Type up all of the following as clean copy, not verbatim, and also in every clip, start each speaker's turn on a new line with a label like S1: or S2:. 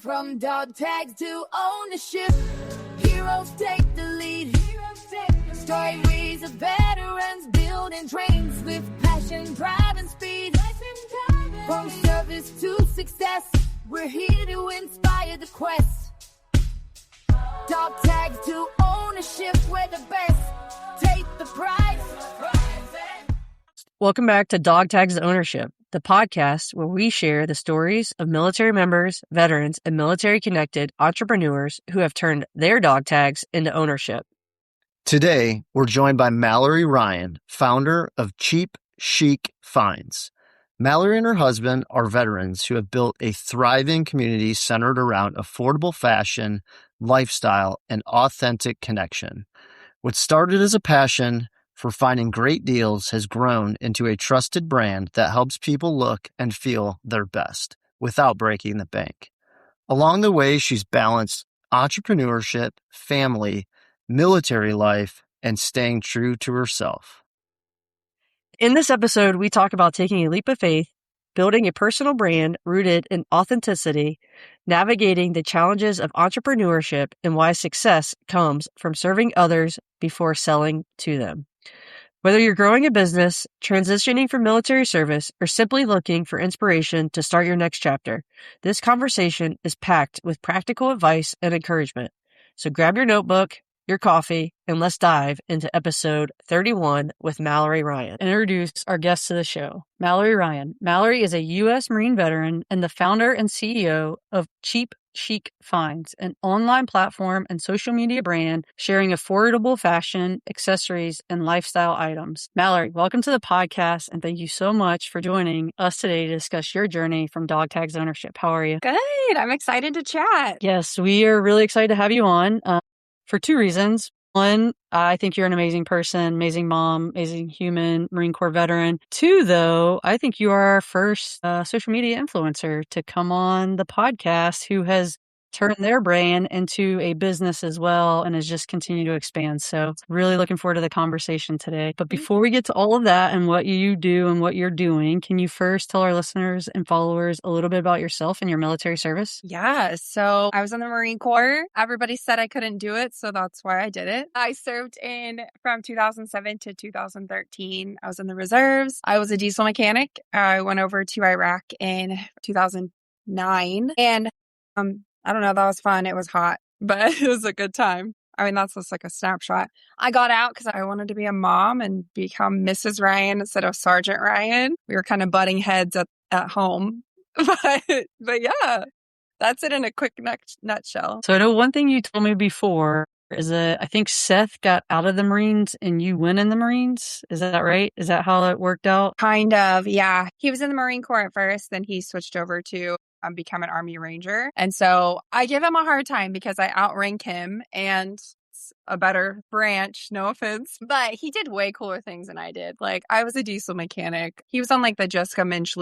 S1: From dog tags to ownership, heroes take the lead. Stories of veterans building trains with passion, drive, and speed. From service to success, we're here to inspire the quest. Dog tags to ownership, we're the best. Take the prize.
S2: Welcome back to Dog Tags to Ownership, the podcast where we share the stories of military members, veterans, and military-connected entrepreneurs who have turned their dog tags into ownership.
S3: Today, we're joined by Malyri Ryan, founder of Cheap Chic Finds. Malyri and her husband are veterans who have built a thriving community centered around affordable fashion, lifestyle, and authentic connection. What started as a passion for finding great deals has grown into a trusted brand that helps people look and feel their best without breaking the bank. Along the way, she's balanced entrepreneurship, family, military life, and staying true to herself.
S2: In this episode, we talk about taking a leap of faith, building a personal brand rooted in authenticity, navigating the challenges of entrepreneurship, and why success comes from serving others before selling to them. Whether you're growing a business, transitioning from military service, or simply looking for inspiration to start your next chapter, this conversation is packed with practical advice and encouragement. So grab your notebook, your coffee, and let's dive into episode 31 with Malyri Ryan. Introduce our guest to the show, Malyri Ryan. Malyri is a U.S. Marine veteran and the founder and CEO of Cheap Chic Finds, an online platform and social media brand sharing affordable fashion, accessories, and lifestyle items. Malyri, welcome to the podcast, and thank you so much for joining us today to discuss your journey from dog tags ownership. How are you?
S4: Good. I'm excited to chat.
S2: Yes, we are really excited to have you on for two reasons. One, I think you're an amazing person, amazing mom, amazing human, Marine Corps veteran. Two, though, I think you are our first social media influencer to come on the podcast who has turned their brand into a business as well and has just continued to expand. So really looking forward to the conversation today. But before we get to all of that and what you do and what you're doing, can you first tell our listeners and followers a little bit about yourself and your military service?
S4: Yeah. So I was in the Marine Corps. Everybody said I couldn't do it, so that's why I did it. I served from 2007 to 2013. I was in the reserves. I was a diesel mechanic. I went over to Iraq in 2009. And I don't know, that was fun. It was hot, but it was a good time. I mean, that's just like a snapshot. I got out because I wanted to be a mom and become Mrs. Ryan instead of Sergeant Ryan. We were kind of butting heads at home. But yeah, that's it in a quick nutshell.
S2: So I know one thing you told me before is that I think Seth got out of the Marines and you went in the Marines. Is that right? Is that how it worked out?
S4: Kind of, yeah. He was in the Marine Corps at first, then he switched over to become an Army Ranger. And so I give him a hard time because I outrank him and a better branch, no offense, but he did way cooler things than I did. Like, I was a diesel mechanic. He was on like the Jessica Minch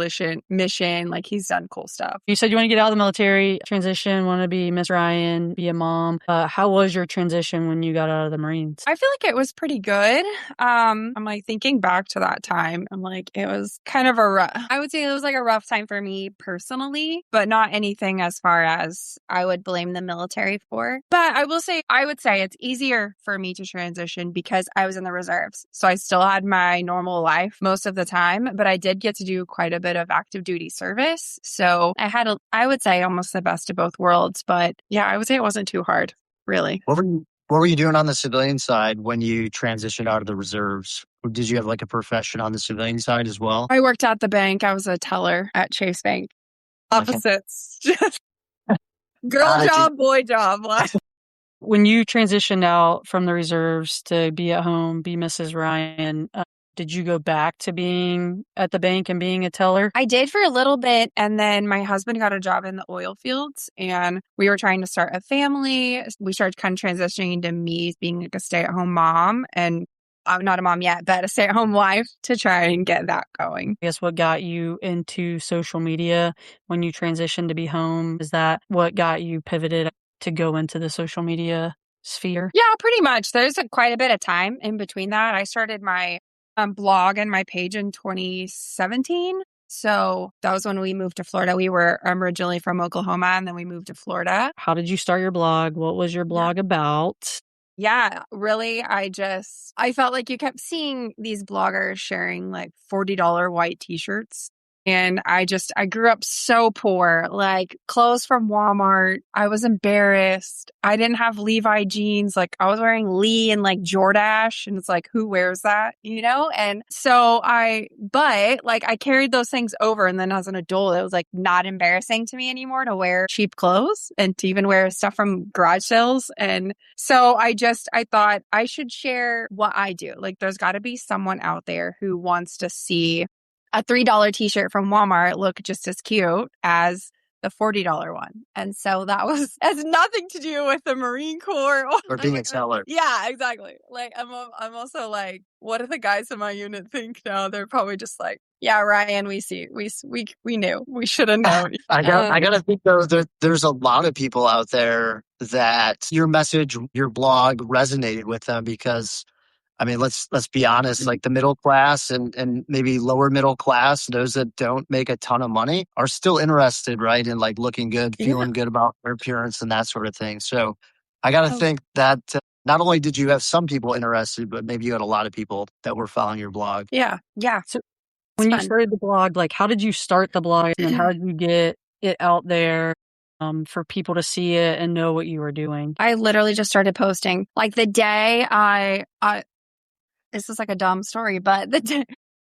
S4: mission. Like, he's done cool stuff.
S2: You said you want to get out of the military, transition, want to be Miss Ryan, be a mom. How was your transition when you got out of the Marines?
S4: I feel like it was pretty good. I'm like thinking back to that time. I'm like, it was kind of I would say it was like a rough time for me personally, but not anything as far as I would blame the military for. But I would say it's easier for me to transition because I was in the reserves. So I still had my normal life most of the time, but I did get to do quite a bit of active duty service. So I would say almost the best of both worlds. But yeah, I would say it wasn't too hard, really.
S3: What were you doing on the civilian side when you transitioned out of the reserves? Did you have like a profession on the civilian side as well?
S4: I worked at the bank. I was a teller at Chase Bank. Opposites. Girl job, boy job.
S2: When you transitioned out from the reserves to be at home, be Mrs. Ryan, did you go back to being at the bank and being a teller?
S4: I did for a little bit. And then my husband got a job in the oil fields and we were trying to start a family. We started kind of transitioning to me being like a stay-at-home mom and I'm not a mom yet, but a stay-at-home wife to try and get that going.
S2: I guess what got you into social media when you transitioned to be home? Is that what got you pivoted to go into the social media sphere?
S4: Yeah, pretty much. There's quite a bit of time in between that. I started my blog and my page in 2017. So that was when we moved to Florida. We were originally from Oklahoma, and then we moved to Florida.
S2: How did you start your blog? What was your blog about?
S4: Yeah, really, I felt like you kept seeing these bloggers sharing like $40 white t-shirts. And I grew up so poor, like clothes from Walmart. I was embarrassed. I didn't have Levi jeans. Like I was wearing Lee and like Jordache. And it's like, who wears that? And so but like I carried those things over. And then as an adult, it was like not embarrassing to me anymore to wear cheap clothes and to even wear stuff from garage sales. And so I thought I should share what I do. Like there's got to be someone out there who wants to see a $3 t-shirt from Walmart look just as cute as the $40 one. And so that has nothing to do with the Marine Corps
S3: or being a seller.
S4: Yeah, exactly. Like I'm also like, what do the guys in my unit think now? They're probably just like, yeah, Ryan, we knew. We should have known.
S3: I gotta think though that there's a lot of people out there that your message, your blog resonated with them because I mean, let's be honest, like the middle class and maybe lower middle class, those that don't make a ton of money are still interested, right? In like looking good, feeling good about their appearance and that sort of thing. So I got to think that not only did you have some people interested, but maybe you had a lot of people that were following your blog.
S4: Yeah.
S2: So when you started the blog, like how did you start the blog and how did you get it out there for people to see it and know what you were doing?
S4: I literally just started posting. Like the day this is like a dumb story, but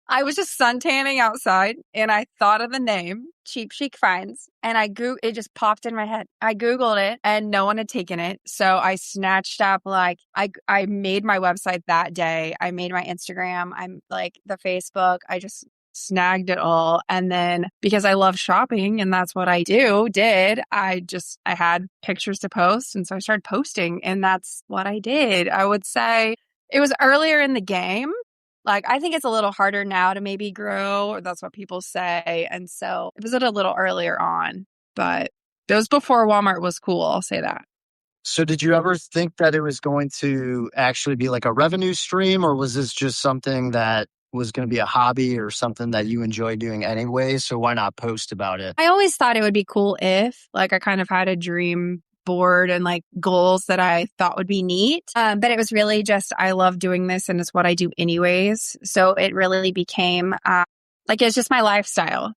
S4: I was just suntanning outside and I thought of the name Cheap Chic Finds and it just popped in my head. I Googled it and no one had taken it. So I snatched up I made my website that day. I made my Instagram. I'm like the Facebook. I just snagged it all. And then because I love shopping and that's what I did, I had pictures to post. And so I started posting and that's what I did. I would say it was earlier in the game. Like, I think it's a little harder now to maybe grow, or that's what people say. And so it was a little earlier on, but it was before Walmart was cool. I'll say that.
S3: So did you ever think that it was going to actually be like a revenue stream, or was this just something that was going to be a hobby or something that you enjoy doing anyway? So why not post about it?
S4: I always thought it would be cool if like I kind of had a dream board and like goals that I thought would be neat. But it was really just, I love doing this and it's what I do anyways. So it really became it's just my lifestyle.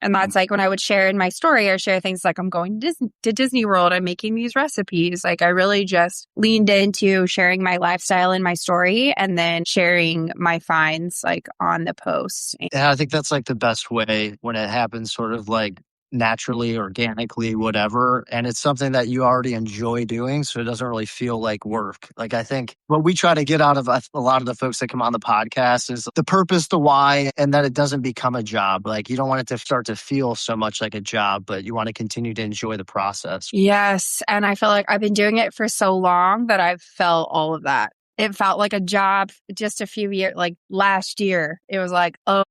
S4: And that's like when I would share in my story or share things like I'm going to Disney World, I'm making these recipes. Like I really just leaned into sharing my lifestyle in my story and then sharing my finds like on the post.
S3: Yeah, I think that's like the best way when it happens sort of like naturally, organically, whatever. And it's something that you already enjoy doing. So it doesn't really feel like work. Like I think what we try to get out of a lot of the folks that come on the podcast is the purpose, the why, and that it doesn't become a job. Like you don't want it to start to feel so much like a job, but you want to continue to enjoy the process.
S4: Yes. And I feel like I've been doing it for so long that I've felt all of that. It felt like a job just a few years, like last year. It was like, oh,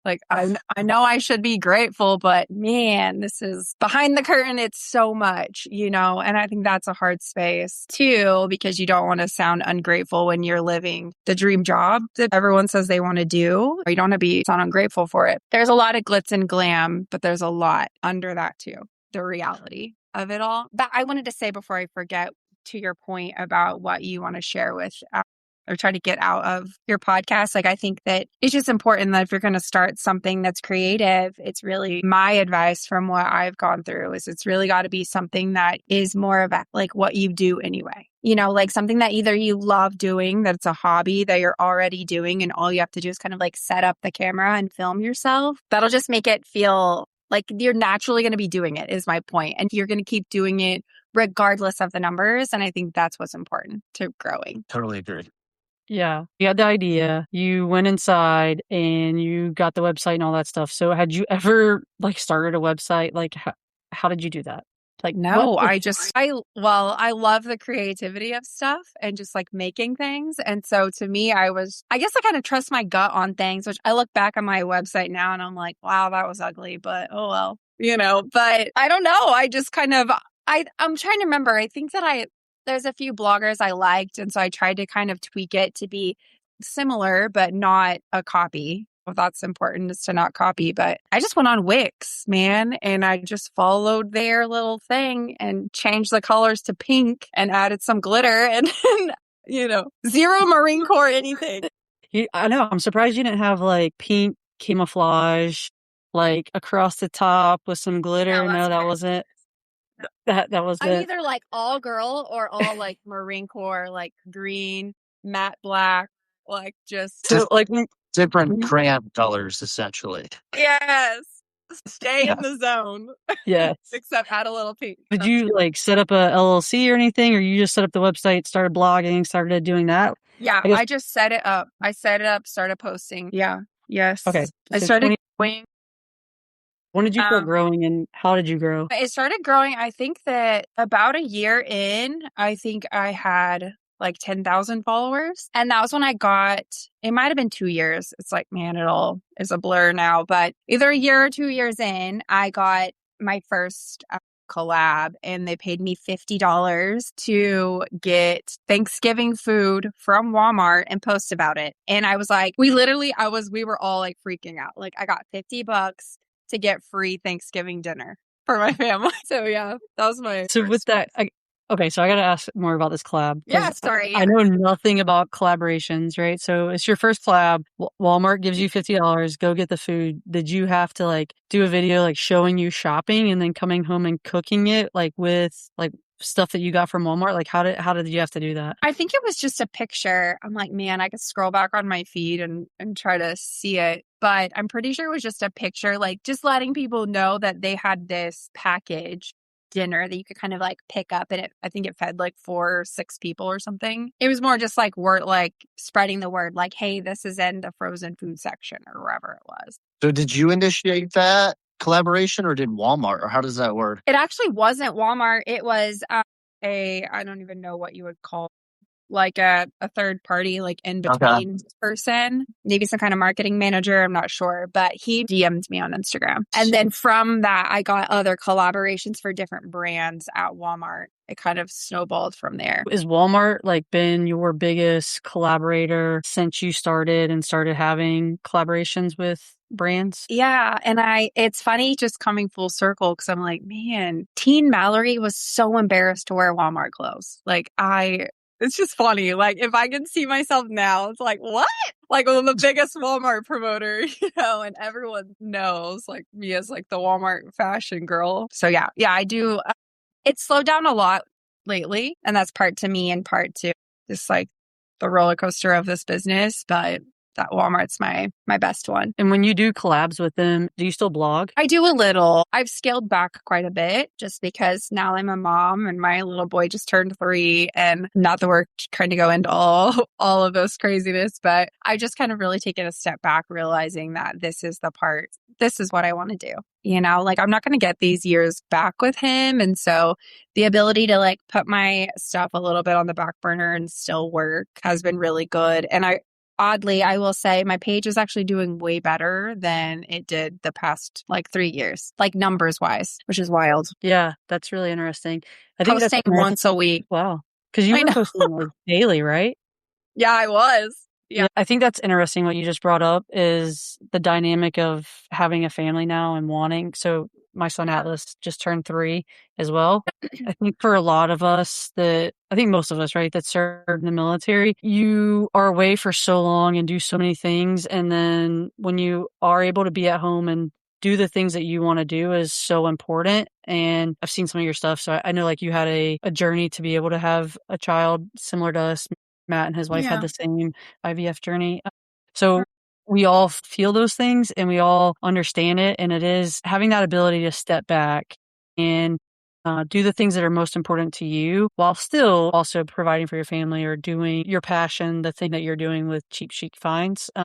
S4: like, I know I should be grateful, but man, this is behind the curtain. It's so much, and I think that's a hard space too, because you don't want to sound ungrateful when you're living the dream job that everyone says they want to do. Or you don't want to sound ungrateful for it. There's a lot of glitz and glam, but there's a lot under that too, the reality of it all. But I wanted to say before I forget, to your point about what you want to share with or try to get out of your podcast. Like, I think that it's just important that if you're going to start something that's creative, it's really my advice from what I've gone through is it's really got to be something that is more of like what you do anyway. Like something that either you love doing, that it's a hobby that you're already doing, and all you have to do is kind of like set up the camera and film yourself. That'll just make it feel like you're naturally going to be doing it, is my point. And you're going to keep doing it regardless of the numbers. And I think that's what's important to growing.
S3: Totally agree.
S2: Yeah. You had the idea, you went inside and you got the website and all that stuff. So had you ever like started a website? Like how did you do that? Like,
S4: no, I love the creativity of stuff and just like making things. And so to me, I guess I kind of trust my gut on things, which I look back on my website now and I'm like, wow, that was ugly, but oh well, but I don't know. I just kind of, I'm trying to remember. I think that there's a few bloggers I liked. And so I tried to kind of tweak it to be similar, but not a copy. that's important, is to not copy. But I just went on Wix, man, and I just followed their little thing and changed the colors to pink and added some glitter and zero Marine Corps anything.
S2: I know. I'm surprised you didn't have like pink camouflage, like across the top with some glitter. No, that wasn't. That was
S4: I'm
S2: it.
S4: either like all girl or all like Marine Corps, like green, matte black, like just
S2: So like
S3: Different crayon colors, essentially.
S4: yes, stay in the zone.
S2: Yes.
S4: Except add a little pink.
S2: Did you like set up a LLC or anything, or you just set up the website, started blogging, started doing that?
S4: Yeah, I just set it up. Started posting. Yeah. Yes.
S2: Okay.
S4: I
S2: So
S4: started going.
S2: when did you start growing, and how did you grow?
S4: It started growing, I think that about a year in, I think I had like 10,000 followers. And that was when I got, it might have been 2 years. It's like, man, it all is a blur now. But either a year or 2 years in, I got my first collab, and they paid me $50 to get Thanksgiving food from Walmart and post about it. And I was like, we were all like freaking out. Like, I got $50 to get free Thanksgiving dinner for my family. So yeah, that was my
S2: So with that, okay, so I got to ask more about this collab.
S4: Yeah, sorry.
S2: I know nothing about collaborations, right? So it's your first collab. Walmart gives you $50. Go get the food. Did you have to like do a video like showing you shopping and then coming home and cooking it like with like stuff that you got from Walmart? Like how did you have to do that?
S4: I think it was just a picture. I'm like, man, I could scroll back on my feed and try to see it. But I'm pretty sure it was just a picture, like just letting people know that they had this package dinner that you could kind of like pick up, and I think it fed like 4 or 6 people or something. It was more just like word, like spreading the word, like, hey, this is in the frozen food section or wherever it was.
S3: So did you initiate that collaboration, or did Walmart, or how does that work?
S4: It actually wasn't Walmart. It was I don't even know what you would call, like a third party, like in between person, maybe some kind of marketing manager. I'm not sure, but he DM'd me on Instagram. And then from that, I got other collaborations for different brands at Walmart. It kind of snowballed from there.
S2: Is Walmart like been your biggest collaborator since you started having collaborations with brands?
S4: Yeah. And it's funny just coming full circle, because I'm like, man, teen Malyri was so embarrassed to wear Walmart clothes. It's just funny. Like, if I can see myself now, it's like, what? Like, I'm the biggest Walmart promoter, and everyone knows like me as like the Walmart fashion girl. So yeah, I do. It's slowed down a lot lately, and that's part to me and part to just like the roller coaster of this business. But that Walmart's my best one.
S2: And when you do collabs with them, do you still blog?
S4: I do a little. I've scaled back quite a bit just because now I'm a mom and my little boy just turned 3, and not that we're trying to go into all of those craziness, but I just kind of really taken a step back, realizing that this is what I want to do. Like I'm not going to get these years back with him. And so the ability to like put my stuff a little bit on the back burner and still work has been really good. And oddly, I will say my page is actually doing way better than it did the past like 3 years, like numbers wise, which is wild.
S2: Yeah, that's really interesting. I think
S4: posting once a week.
S2: Wow. Because you were posting daily, right?
S4: Yeah, I was. Yeah.
S2: I think that's interesting what you just brought up is the dynamic of having a family now and wanting. So my son Atlas just turned 3 as well. I think for a lot of us I think most of us, right, that serve in the military, you are away for so long and do so many things. And then when you are able to be at home and do the things that you want to do is so important. And I've seen some of your stuff. So I know like you had a journey to be able to have a child similar to us. Matt and his wife had the same IVF journey. So we all feel those things and we all understand it. And it is having that ability to step back and do the things that are most important to you while still also providing for your family or doing your passion, the thing that you're doing with Cheap Chic Finds. I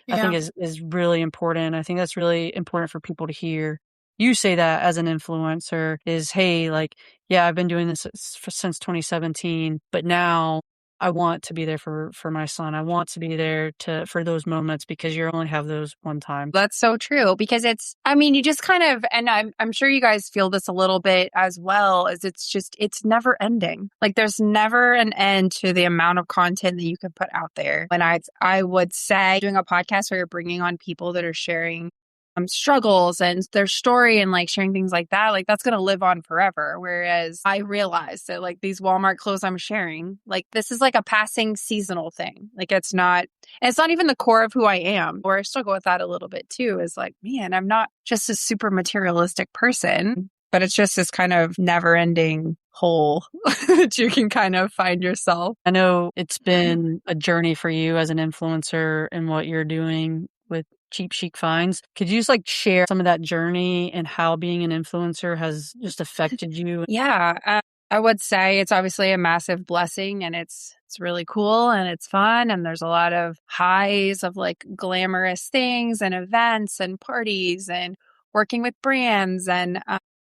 S2: think is really important. I think that's really important for people to hear. You say that as an influencer is, hey, like, yeah, I've been doing this since 2017, but now I want to be there for my son. I want to be there for those moments because you only have those one time.
S4: That's so true because you just kind of, and I'm sure you guys feel this a little bit as well, as it's never ending. Like there's never an end to the amount of content that you can put out there. And I would say doing a podcast where you're bringing on people that are sharing struggles and their story and like sharing things like that, like that's going to live on forever. Whereas I realized that like these Walmart clothes I'm sharing, like this is like a passing seasonal thing. Like it's not even the core of who I am. Or I struggle with that a little bit too, is like, man, I'm not just a super materialistic person, but it's just this kind of never ending hole that you can kind of find yourself.
S2: I know it's been a journey for you as an influencer and what you're doing with Cheap Chic Finds. Could you just like share some of that journey and how being an influencer has just affected you?
S4: Yeah, I would say it's obviously a massive blessing and it's really cool and it's fun. And there's a lot of highs of like glamorous things and events and parties and working with brands and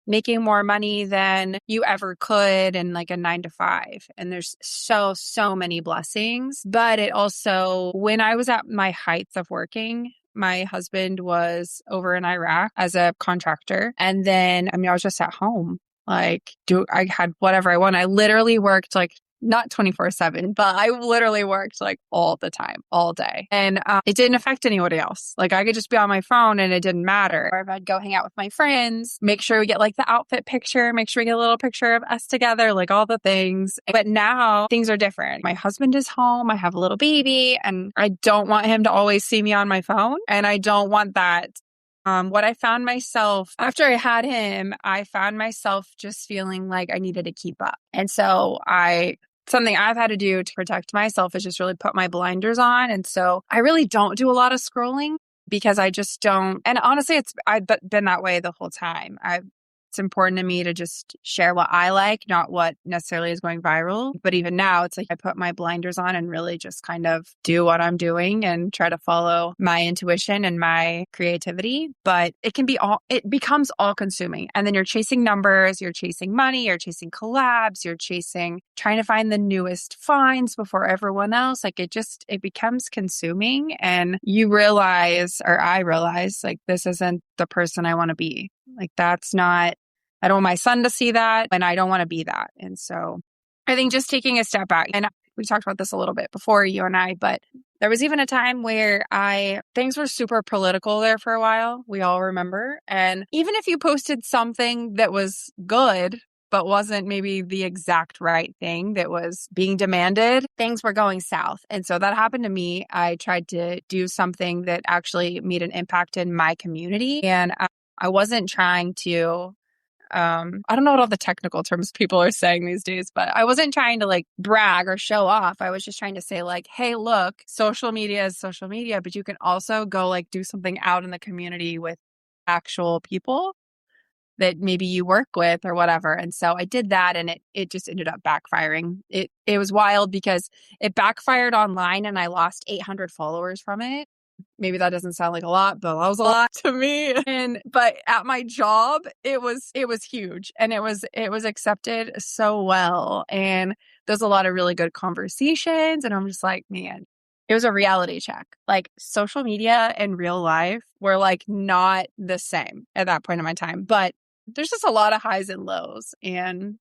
S4: making more money than you ever could in like a 9 to 5. And there's so many blessings. But it also, when I was at my height of working, my husband was over in Iraq as a contractor. And then, I was just at home. I had whatever I want. I literally worked like not 24/7, but I literally worked like all the time, all day. And it didn't affect anybody else. Like I could just be on my phone and it didn't matter. Or if I'd go hang out with my friends, make sure we get like the outfit picture, make sure we get a little picture of us together, like all the things. But now things are different. My husband is home. I have a little baby and I don't want him to always see me on my phone. And I don't want that. What I found myself after I had him, I found myself just feeling like I needed to keep up. And so something I've had to do to protect myself is just really put my blinders on. And so I really don't do a lot of scrolling because I just don't. And honestly, I've been that way the whole time. It's important to me to just share what I like, not what necessarily is going viral. But even now, it's like I put my blinders on and really just kind of do what I'm doing and try to follow my intuition and my creativity. But it becomes all consuming. And then you're chasing numbers, you're chasing money, you're chasing collabs, you're trying to find the newest finds before everyone else. Like it becomes consuming and you realize, or I realize, like this isn't the person I want to be. Like I don't want my son to see that and I don't want to be that. And so I think just taking a step back, and we talked about this a little bit before, you and I, but there was even a time where things were super political there for a while. We all remember. And even if you posted something that was good, but wasn't maybe the exact right thing that was being demanded, things were going south. And so that happened to me. I tried to do something that actually made an impact in my community. And I wasn't trying to, I don't know what all the technical terms people are saying these days, but I wasn't trying to like brag or show off. I was just trying to say like, hey, look, social media is social media, but you can also go like do something out in the community with actual people that maybe you work with or whatever. And so I did that and it just ended up backfiring. It was wild because it backfired online and I lost 800 followers from it. Maybe that doesn't sound like a lot, but that was a lot to me. But at my job, it was huge and it was accepted so well. And there's a lot of really good conversations. And I'm just like, man, it was a reality check. Like social media and real life were like not the same at that point in my time. But there's just a lot of highs and lows. And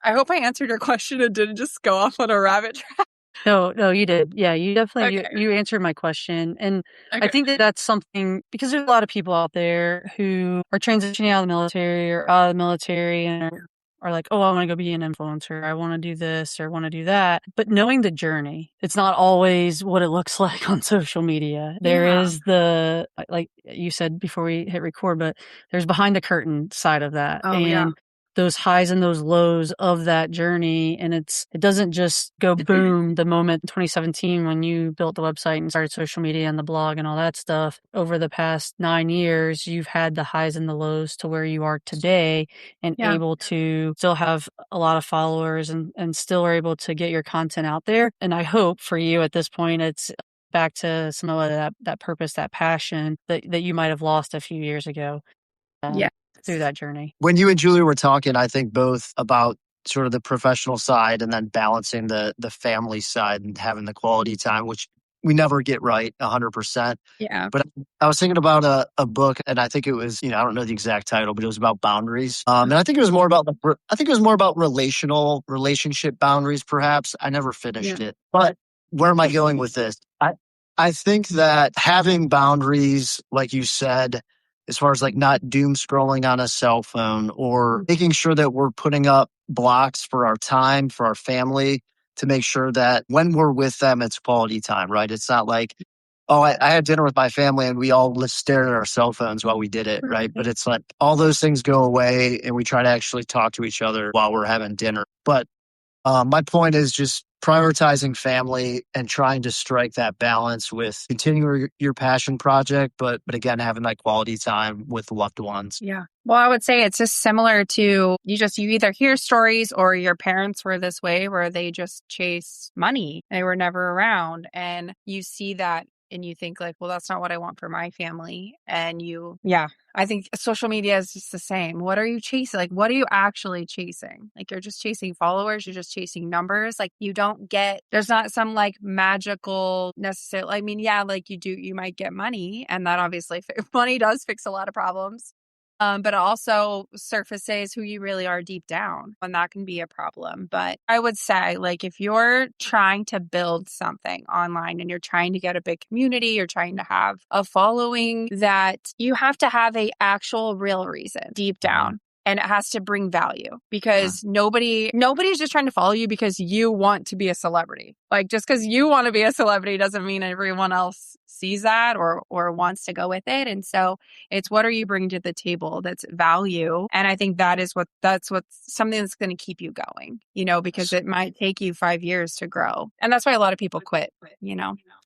S4: I hope I answered your question and didn't just go off on a rabbit trail.
S2: No, you did. Yeah, you definitely,
S4: Okay.
S2: you answered my question. And
S4: Okay.
S2: I think that's something, because there's a lot of people out there who are transitioning out of the military or out of the military and are like, oh, I want to go be an influencer. I want to do this or want to do that. But knowing the journey, it's not always what it looks like on social media. There is like you said before we hit record, but there's behind the curtain side of that.
S4: Oh, yeah.
S2: Those highs and those lows of that journey. And it doesn't just go boom the moment in 2017 when you built the website and started social media and the blog and all that stuff. Over the past 9 years, you've had the highs and the lows to where you are today and able to still have a lot of followers and still are able to get your content out there. And I hope for you at this point, it's back to some of that purpose, that passion that you might have lost a few years ago. Through that journey.
S3: When you and Julie were talking, I think both about sort of the professional side and then balancing the family side and having the quality time, which we never get right 100%.
S4: Yeah.
S3: But I was thinking about a book, and I think it was, I don't know the exact title, but it was about boundaries. And I think it was more about relationship boundaries, perhaps. I never finished it. But where am I going with this? I think that having boundaries, like you said, as far as like not doom scrolling on a cell phone or making sure that we're putting up blocks for our time, for our family, to make sure that when we're with them, it's quality time, right? It's not like, oh, I had dinner with my family and we all stared at our cell phones while we did it, right? But it's like all those things go away and we try to actually talk to each other while we're having dinner. But my point is just prioritizing family and trying to strike that balance with continuing your passion project, but again, having that quality time with loved ones.
S4: Yeah. Well, I would say it's just similar to you either hear stories or your parents were this way where they just chase money. They were never around. And you see that and you think like, well, that's not what I want for my family. And I think social media is just the same. What are you chasing? Like, what are you actually chasing? Like, you're just chasing followers. You're just chasing numbers. Like, there's not some like magical necessarily. I mean, yeah, like you might get money, and that obviously money does fix a lot of problems. But it also surfaces who you really are deep down, and that can be a problem. But I would say, like, if you're trying to build something online and you're trying to get a big community, you're trying to have a following, that you have to have a actual real reason deep down. And it has to bring value because nobody's just trying to follow you because you want to be a celebrity. Like, just because you want to be a celebrity doesn't mean everyone else sees that or wants to go with it. And so it's what are you bringing to the table that's value? And I think that's something that's going to keep you going, because it might take you 5 years to grow. And that's why a lot of people quit,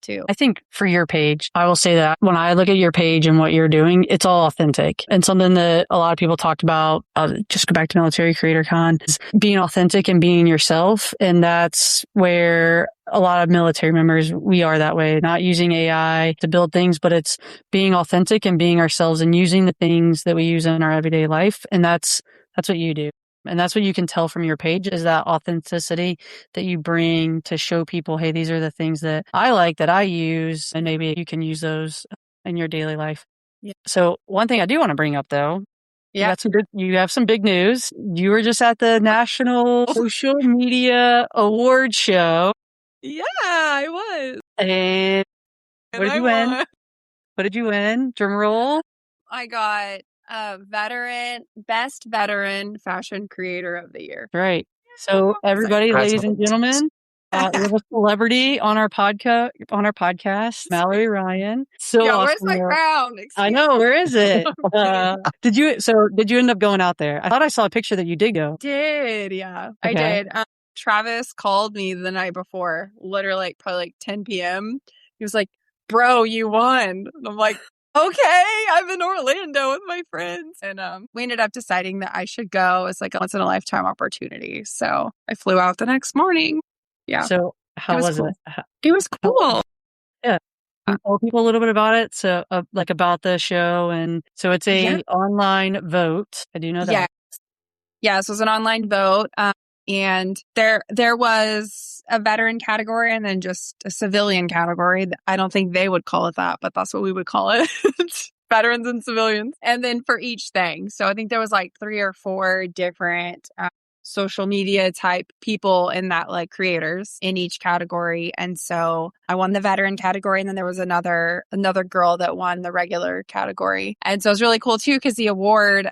S4: too.
S2: I think for your page, I will say that when I look at your page and what you're doing, it's all authentic. And something that a lot of people talked about, just go back to Military Creator Con, is being authentic and being yourself. And that's where a lot of military members, we are that way, not using AI to build things, but it's being authentic and being ourselves and using the things that we use in our everyday life. And that's what you do. And that's what you can tell from your page is that authenticity that you bring to show people, hey, these are the things that I like, that I use, and maybe you can use those in your daily life. Yeah. So one thing I do want to bring up though, you have some big news. You were just at the National Social Media Award Show.
S4: Yeah, I was.
S2: And what did you win? What did you win? Drum roll.
S4: I got Best Veteran Fashion Creator of the Year.
S2: Right. So everybody, ladies and gentlemen, we have a celebrity on our podcast, Malyri Ryan. So
S4: yeah,
S2: awesome.
S4: where's my crown?
S2: I know, where is it? Did you end up going out there? I thought I saw a picture that you did go.
S4: Yeah. Okay. I did. Travis called me the night before, literally probably like 10 p.m. He was like, bro, you won. And I'm like, okay, I'm in Orlando with my friends. And we ended up deciding that I should go. It's like a once in a lifetime opportunity. So I flew out the next morning. Yeah.
S2: So how was it?
S4: It was cool.
S2: Yeah. Tell people a little bit about it. So like about the show. And so it's a online vote. I do know that.
S4: Yeah. So it was an online vote. And there was a veteran category and then just a civilian category. I don't think they would call it that, but that's what we would call it. Veterans and civilians. And then for each thing. So I think there was like 3 or 4 different social media type people in that, like creators in each category. And so I won the veteran category. And then there was another girl that won the regular category. And so it was really cool too, because the award,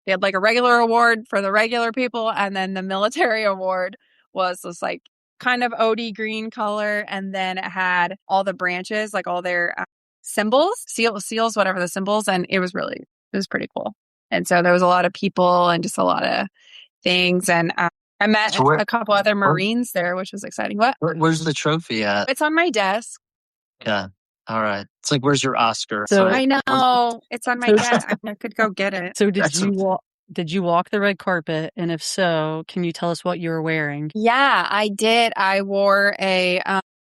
S4: they had like a regular award for the regular people. And then the military award was this like kind of OD green color. And then it had all the branches, like all their symbols, seals, whatever the symbols. And it was pretty cool. And so there was a lot of people and just a lot of things. And I met a couple other Marines there, which was exciting.
S3: Where's the trophy at?
S4: It's on my desk.
S3: Yeah. All right. It's like, where's your Oscar?
S4: So I know it's on my desk. I could go get it.
S2: So did you walk the red carpet? And if so, can you tell us what you were wearing?
S4: Yeah, I did. I wore a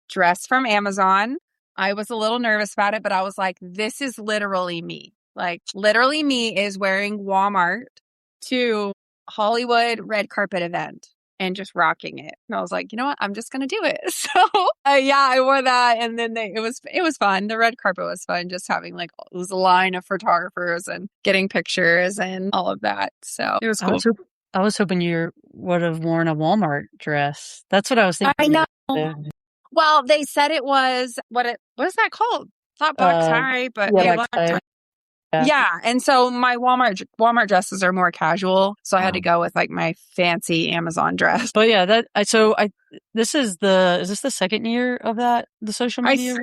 S4: dress from Amazon. I was a little nervous about it, but I was like, this is literally me. Like literally me is wearing Walmart to Hollywood red carpet event and just rocking it. And I was like, you know what? I'm just going to do it. So yeah, I wore that. And then it was fun. The red carpet was fun. Just having like, it was a line of photographers and getting pictures and all of that. So it was cool.
S2: I was hoping you would have worn a Walmart dress. That's what I was thinking.
S4: I know. Well, they said it was, what is that called? Not black tie, but black tie. Yeah. And so my Walmart dresses are more casual. So I had to go with like my fancy Amazon dress.
S2: But yeah, this is the second year of that, the social media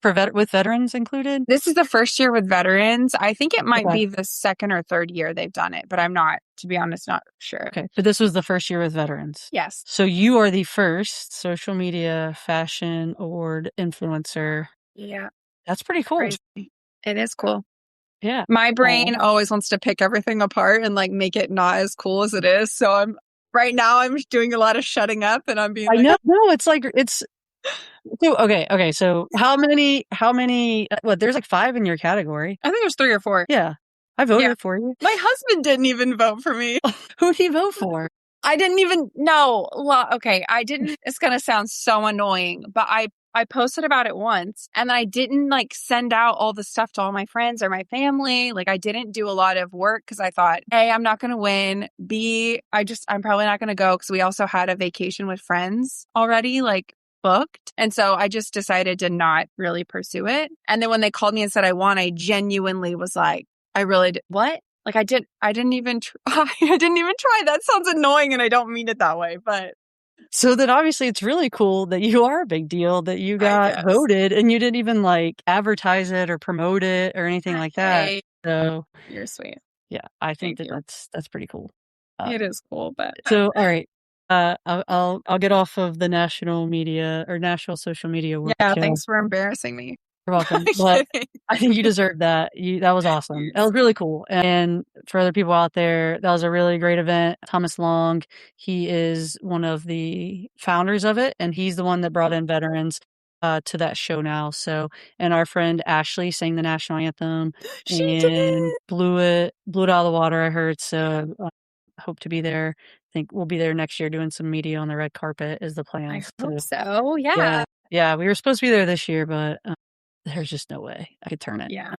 S2: with veterans included?
S4: This is the first year with veterans. I think it might be the second or third year they've done it, but I'm not, to be honest, not sure.
S2: Okay. But this was the first year with veterans.
S4: Yes.
S2: So you are the first social media fashion award influencer.
S4: Yeah.
S2: That's pretty cool.
S4: Crazy. It is cool.
S2: Yeah.
S4: My brain always wants to pick everything apart and like make it not as cool as it is. So right now I'm doing a lot of shutting up and I'm being
S2: no, it's like, okay. So how many, there's like 5 in your category.
S4: I think there's 3 or 4.
S2: Yeah. I voted for you.
S4: My husband didn't even vote for me.
S2: Who did he vote for?
S4: I didn't even know. Well, okay. I didn't, it's going to sound so annoying, but I posted about it once and then I didn't like send out all the stuff to all my friends or my family. Like I didn't do a lot of work because I thought, A, I'm not going to win. B, I'm probably not going to go because we also had a vacation with friends already, like booked. And so I just decided to not really pursue it. And then when they called me and said I won, I genuinely was like, I really did. What? Like I didn't even try. I didn't even try. That sounds annoying and I don't mean it that way, but.
S2: So then obviously it's really cool that you are a big deal, that you got voted and you didn't even like advertise it or promote it or anything like that. So
S4: you're sweet.
S2: Yeah. I think that's pretty cool.
S4: It is cool, but.
S2: So, all right. I'll get off of the national media or national social media work.
S4: Yeah. Thanks for embarrassing me.
S2: You're welcome. But I think you deserve that. That was awesome. That was really cool. And for other people out there, that was a really great event. Thomas Long, he is one of the founders of it, and he's the one that brought in veterans to that show now. So, and our friend Ashley sang the national anthem and blew it out of the water, I heard. So hope to be there. I think we'll be there next year doing some media on the red carpet is the plan.
S4: I hope so. Yeah.
S2: Yeah. We were supposed to be there this year, but there's just no way I could turn it.
S4: Yeah.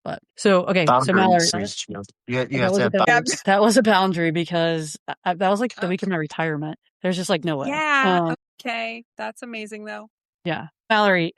S2: But so, okay. So Mallory, that was a boundary because that was like the week of my retirement. There's just like no way.
S4: Yeah. Okay. That's amazing though.
S2: Yeah. Mallory,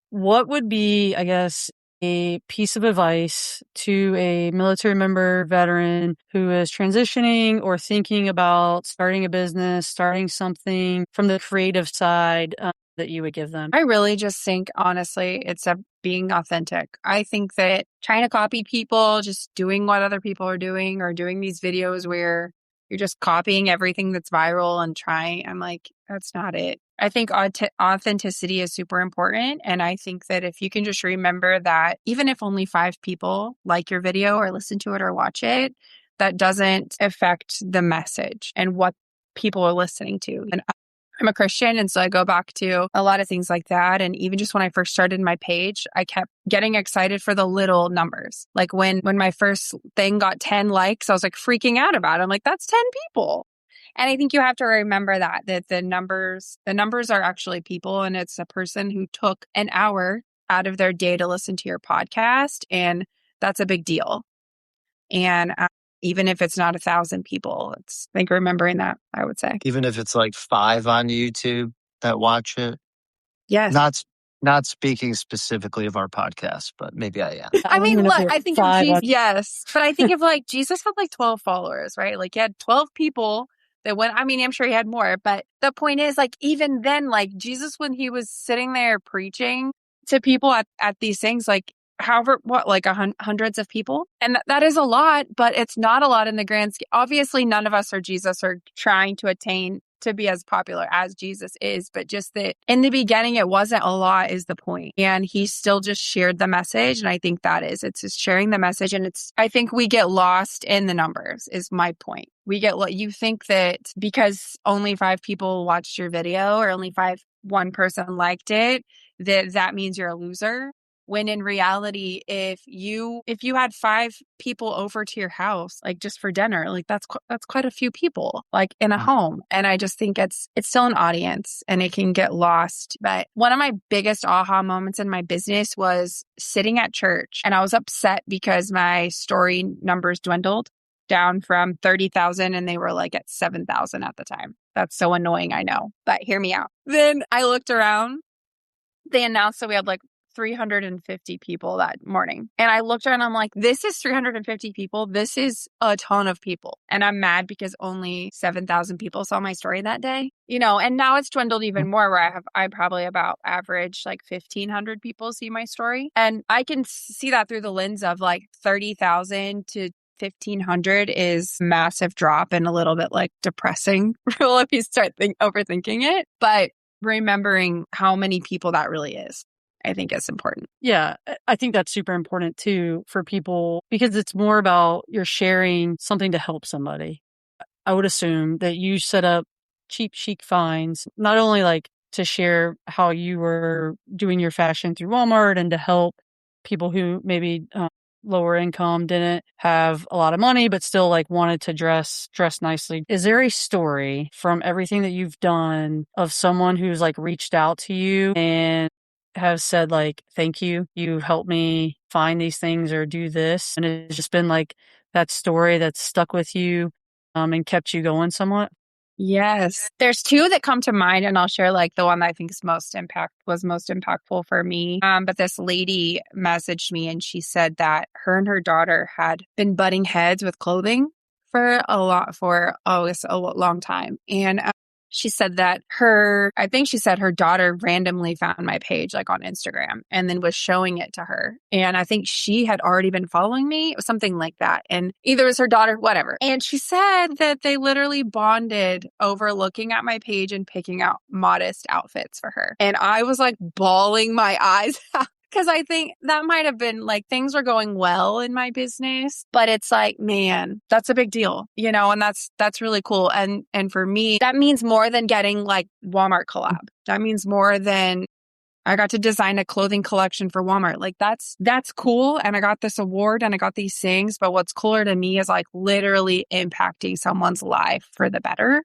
S2: what would be, I guess, a piece of advice to a military member veteran who is transitioning or thinking about starting a business, starting something from the creative side that you would give them?
S4: I really just think, honestly, it's being authentic. I think that trying to copy people, just doing what other people are doing or doing these videos where you're just copying everything that's viral and trying, I'm like, that's not it. I think authenticity is super important. And I think that if you can just remember that even if only 5 people like your video or listen to it or watch it, that doesn't affect the message and what people are listening to. And I'm a Christian, and so I go back to a lot of things like that. And even just when I first started my page, I kept getting excited for the little numbers. Like when my first thing got 10 likes, I was like freaking out about it. I'm like, that's 10 people. And I think you have to remember that the numbers are actually people, and it's a person who took an hour out of their day to listen to your podcast. And that's a big deal. And even if it's not 1,000 people, it's I think remembering that, I would say.
S3: Even if it's like 5 on YouTube that watch it.
S4: Yes.
S3: Not speaking specifically of our podcast, but maybe I am.
S4: I mean, look, I think of Jesus, yes. But I think of like Jesus had like 12 followers, right? Like he had 12 people that went, I mean, I'm sure he had more, but the point is like, even then, like Jesus, when he was sitting there preaching to people at these things, like like hundreds of people. And that is a lot, but it's not a lot in the grand scheme. Obviously, none of us or Jesus are trying to attain to be as popular as Jesus is, but just that in the beginning, it wasn't a lot is the point. And he still just shared the message. And I think it's just sharing the message. And I think we get lost in the numbers is my point. You think that because only 5 people watched your video or only one person liked it, that means you're a loser. When in reality, if you had 5 people over to your house, like just for dinner, like that's quite a few people, like in a home. And I just think it's still an audience and it can get lost. But one of my biggest aha moments in my business was sitting at church, and I was upset because my story numbers dwindled down from 30,000 and they were like at 7,000 at the time. That's so annoying, I know, but hear me out. Then I looked around. They announced that we had like 350 people that morning. And I looked around and I'm like, this is 350 people. This is a ton of people. And I'm mad because only 7,000 people saw my story that day. And now it's dwindled even more where I probably about average like 1,500 people see my story. And I can see that through the lens of like 30,000 to 1,500 is massive drop and a little bit like depressing if you start overthinking it. But remembering how many people that really is, I think is important.
S2: Yeah, I think that's super important too for people because it's more about you're sharing something to help somebody. I would assume that you set up Cheap Chic Finds, not only like to share how you were doing your fashion through Walmart and to help people who maybe lower income, didn't have a lot of money, but still like wanted to dress nicely. Is there a story from everything that you've done of someone who's like reached out to you and have said like, thank you, you helped me find these things or do this? And it's just been like that story that's stuck with you and kept you going somewhat?
S4: Yes. There's 2 that come to mind, and I'll share like the one that I think is most impactful for me. But this lady messaged me and she said that her and her daughter had been butting heads with clothing for a long time. And she said that her daughter randomly found my page like on Instagram and then was showing it to her. And I think she had already been following me. It was something like that. And either it was her daughter, whatever. And she said that they literally bonded over looking at my page and picking out modest outfits for her. And I was like bawling my eyes out. Because I think that might have been like things were going well in my business, but it's like, man, that's a big deal, and that's really cool. And for me, that means more than getting like Walmart collab. That means more than I got to design a clothing collection for Walmart. Like that's cool. And I got this award and I got these things. But what's cooler to me is like literally impacting someone's life for the better.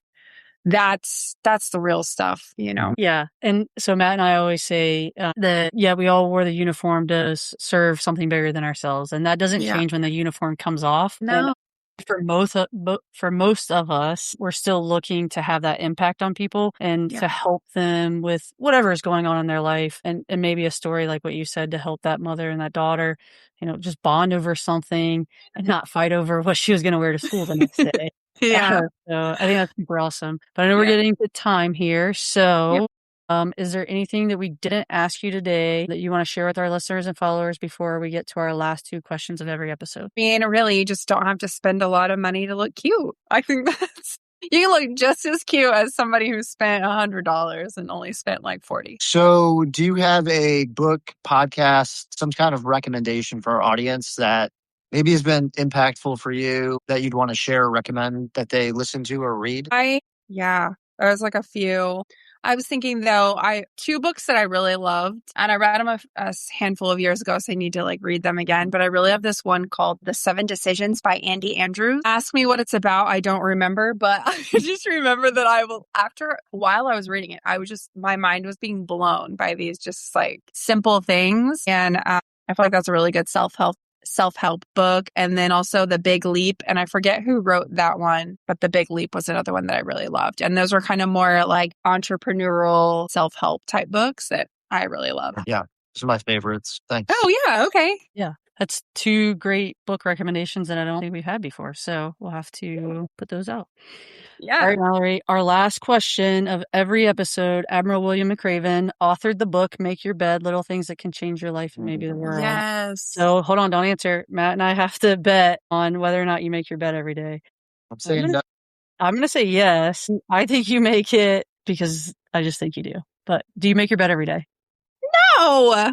S4: That's the real stuff,
S2: Yeah. And so Matt and I always say that, we all wore the uniform to serve something bigger than ourselves. And that doesn't change when the uniform comes off.
S4: No.
S2: And for most of us, we're still looking to have that impact on people and to help them with whatever is going on in their life. And maybe a story like what you said to help that mother and that daughter, just bond over something and not fight over what she was going to wear to school the next day.
S4: Yeah.
S2: So I think that's super awesome. But I know we're getting to time here. So is there anything that we didn't ask you today that you want to share with our listeners and followers before we get to our last 2 questions of every episode?
S4: I mean, really, you just don't have to spend a lot of money to look cute. I think you can look just as cute as somebody who spent $100 and only spent like 40.
S3: So do you have a book, podcast, some kind of recommendation for our audience that maybe has been impactful for you that you'd want to share or recommend that they listen to or read?
S4: There's like a few. I was thinking though, 2 books that I really loved, and I read them a handful of years ago, so I need to like read them again. But I really have this one called The 7 Decisions by Andy Andrews. Ask me what it's about. I don't remember, but I just remember that while I was reading it, my mind was being blown by these just like simple things. And I feel like that's a really good self-help book. And then also The Big Leap, and I forget who wrote that one, but The Big Leap was another one that I really loved. And those were kind of more like entrepreneurial self-help type books that I really love.
S3: Yeah, those are my favorites. Thanks.
S4: Oh yeah, okay.
S2: Yeah, that's 2 great book recommendations that I don't think we've had before. So we'll have to put those out.
S4: Yeah.
S2: All right, Malyri, our last question of every episode. Admiral William McRaven authored the book, Make Your Bed, Little Things That Can Change Your Life and Maybe the World.
S4: Yes.
S2: So hold on, don't answer. Matt and I have to bet on whether or not you make your bed every day.
S3: I'm saying no.
S2: I'm going to say yes. I think you make it because I just think you do. But do you make your bed every day?
S4: No.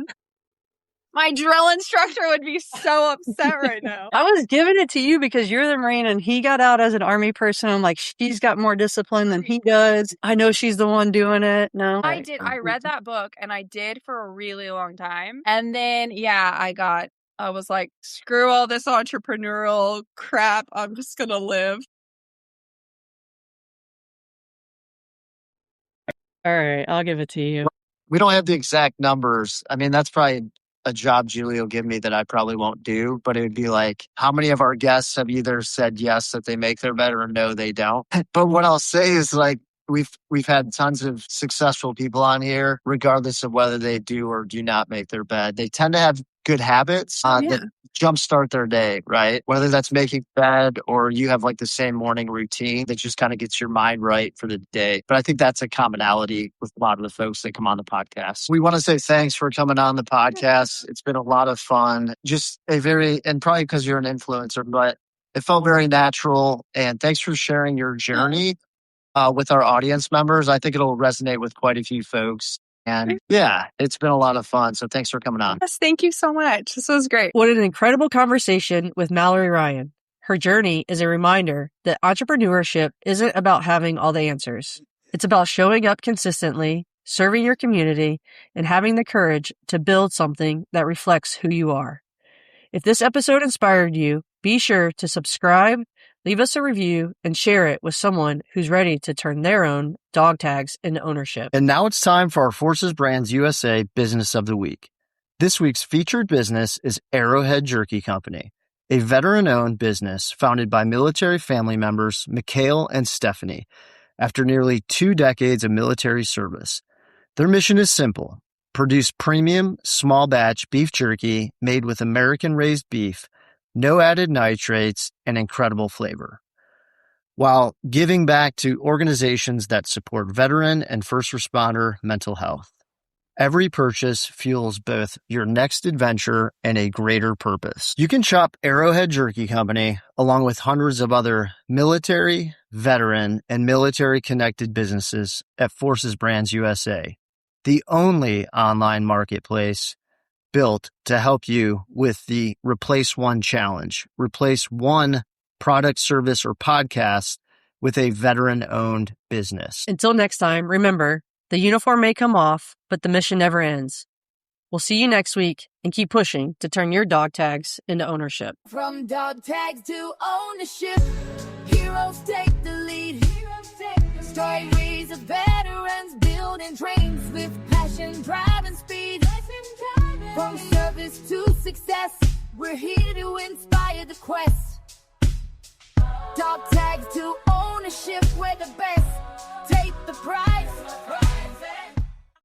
S4: My drill instructor would be so upset right now.
S2: I was giving it to you because you're the Marine and he got out as an Army person. I'm like, she's got more discipline than he does. I know she's the one doing it. No.
S4: I did. I read that book and I did for a really long time. And then, I was like, screw all this entrepreneurial crap. I'm just going to live.
S2: All right, I'll give it to you.
S3: We don't have the exact numbers. I mean, that's probably a job Julie will give me that I probably won't do, but it would be like, how many of our guests have either said yes, that they make their bed, or no, they don't? But what I'll say is, like, we've had tons of successful people on here, regardless of whether they do or do not make their bed. They tend to have good habits that jumpstart their day, right? Whether that's making bed or you have like the same morning routine that just kind of gets your mind right for the day. But I think that's a commonality with a lot of the folks that come on the podcast. We want to say thanks for coming on the podcast. It's been a lot of fun. Just and probably because you're an influencer, but it felt very natural. And thanks for sharing your journey with our audience members. I think it'll resonate with quite a few folks. And it's been a lot of fun. So thanks for coming on.
S4: Yes, thank you so much. This was great.
S2: What an incredible conversation with Malyri Ryan. Her journey is a reminder that entrepreneurship isn't about having all the answers. It's about showing up consistently, serving your community, and having the courage to build something that reflects who you are. If this episode inspired you, be sure to subscribe, leave us a review, and share it with someone who's ready to turn their own dog tags into ownership.
S3: And now it's time for our Forces Brands USA Business of the Week. This week's featured business is Arrowhead Jerky Company, a veteran-owned business founded by military family members Mikhail and Stephanie after nearly 2 decades of military service. Their mission is simple: produce premium, small-batch beef jerky made with American-raised beef, no added nitrates, and incredible flavor, while giving back to organizations that support veteran and first responder mental health. Every purchase fuels both your next adventure and a greater purpose. You can shop Arrowhead Jerky Company along with hundreds of other military, veteran, and military-connected businesses at Forces Brands USA, the only online marketplace built to help you with the Replace One Challenge. Replace one product, service, or podcast with a veteran-owned business.
S2: Until next time, remember, the uniform may come off, but the mission never ends. We'll see you next week and keep pushing to turn your dog tags into ownership.
S1: From dog tags to ownership, heroes take the lead. Stories of veterans building dreams with passion, drive, and speed. From service to success, we're here to inspire the quest. Dog tags to ownership.